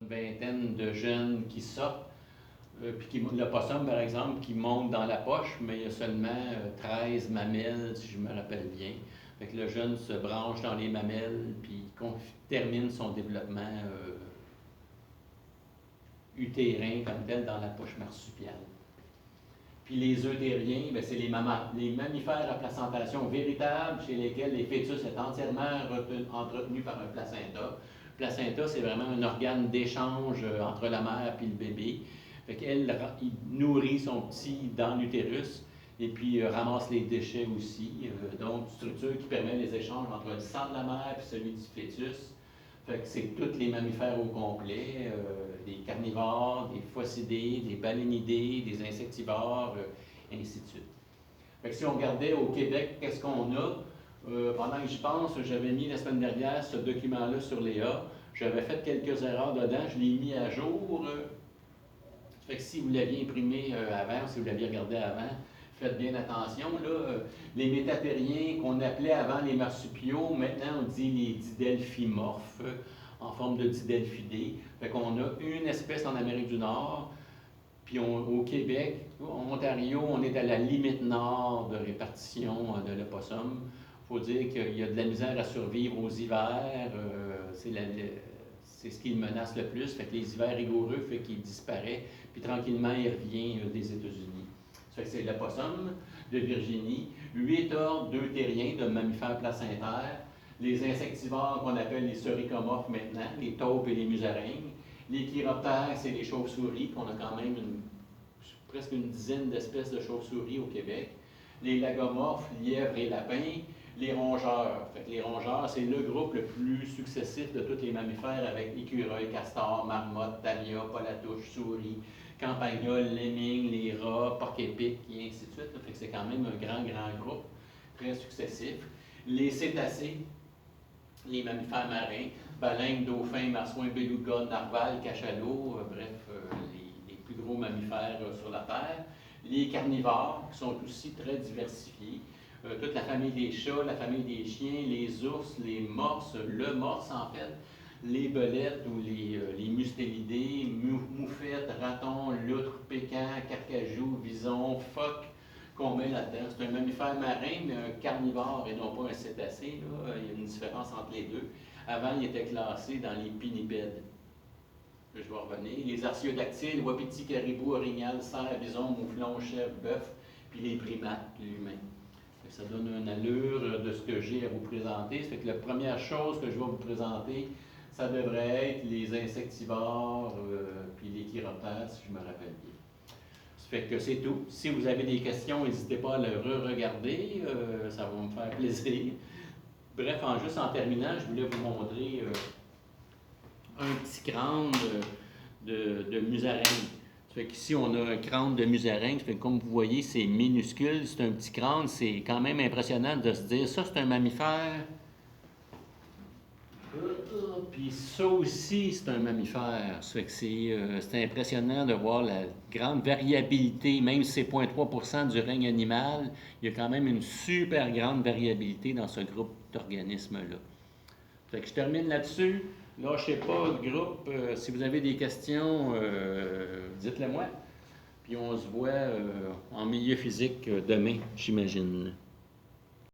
Une vingtaine de jeunes qui sortent, puis le possum, par exemple, qui monte dans la poche, mais il y a seulement 13 mamelles, si je me rappelle bien. Fait que le jeune se branche dans les mamelles, puis termine son développement utérin comme tel dans la poche marsupiale. Puis les eutériens, c'est les mammifères à placentation véritable chez lesquels les fœtus sont entièrement entretenus par un placenta. Le placenta, c'est vraiment un organe d'échange entre la mère et le bébé. Fait qu'elle il nourrit son petit dans l'utérus et puis ramasse les déchets aussi. Donc, structure qui permet les échanges entre le sang de la mère et celui du fœtus. Fait que c'est tous les mammifères au complet, des carnivores, des faucidés, des balénidés, des insectivores, ainsi de suite. Fait que si on regardait au Québec, qu'est-ce qu'on a? Pendant que j'y pense, j'avais mis la semaine dernière ce document-là sur Léa. J'avais fait quelques erreurs dedans, je l'ai mis à jour. Fait que si vous l'aviez imprimé avant, si vous l'aviez regardé avant, faites bien attention. Là, les métapériens qu'on appelait avant les marsupiaux, maintenant on dit les didelphimorphes en forme de didelphidés. Fait qu'on a une espèce en Amérique du Nord, puis au Québec, en Ontario, on est à la limite nord de répartition de l'opossum. Il faut dire qu'il y a de la misère à survivre aux hivers. C'est ce qui le menace le plus. Fait que les hivers rigoureux fait qu'il disparaît, puis tranquillement il revient des États-Unis. Ça fait que c'est l'opossum de Virginie, 8 ordres deutériens de mammifères placentaires, les insectivores qu'on appelle les soricomorphes maintenant, les taupes et les musaraignes. Les chiroptères, c'est les chauves-souris, qu'on a quand même presque une dizaine d'espèces de chauves-souris au Québec. Les lagomorphes, lièvres et lapins. Les rongeurs. Fait que les rongeurs, c'est le groupe le plus successif de tous les mammifères avec écureuil, castor, marmotte, tania, palatouche, souris, campagnol, lemming, les rats, porc-épic, et ainsi de suite. Fait que c'est quand même un grand groupe, très successif. Les cétacés, les mammifères marins, baleines, dauphins, marsouins, belugas, narvals, cachalots, les plus gros mammifères sur la Terre. Les carnivores, qui sont aussi très diversifiés. Toute la famille des chats, la famille des chiens, les ours, les morses, le morse en fait, les belettes ou les mustélidés, moufettes, ratons, loutres, pécans, carcajous, visons, phoques qu'on met là-dedans. C'est un mammifère marin, mais un carnivore et non pas un cétacé. Là. Il y a une différence entre les deux. Avant, il était classé dans les pinnipèdes. Je vais revenir. Les artiodactyles, wapitis, caribou, orignal, cerf, bison, mouflon, chèvre, bœuf, puis les primates, l'humain. Ça donne une allure de ce que j'ai à vous présenter. Ça fait que la première chose que je vais vous présenter, ça devrait être les insectivores, puis les chiroptères, si je me rappelle bien. Ça fait que c'est tout. Si vous avez des questions, n'hésitez pas à le re-regarder. Ça va me faire plaisir. Bref, juste en terminant, je voulais vous montrer un petit crâne de musaraigne. Ça fait qu'ici, on a un crâne de musaraigne. Ça fait que comme vous voyez, c'est minuscule. C'est un petit crâne. C'est quand même impressionnant de se dire, ça, c'est un mammifère. Puis ça aussi, c'est un mammifère. Ça fait que c'est impressionnant de voir la grande variabilité, même si c'est 0,3% du règne animal, il y a quand même une super grande variabilité dans ce groupe d'organismes-là. Fait que je termine là-dessus. Lâchez pas le groupe. Si vous avez des questions, dites-le moi. Puis on se voit en milieu physique demain, j'imagine.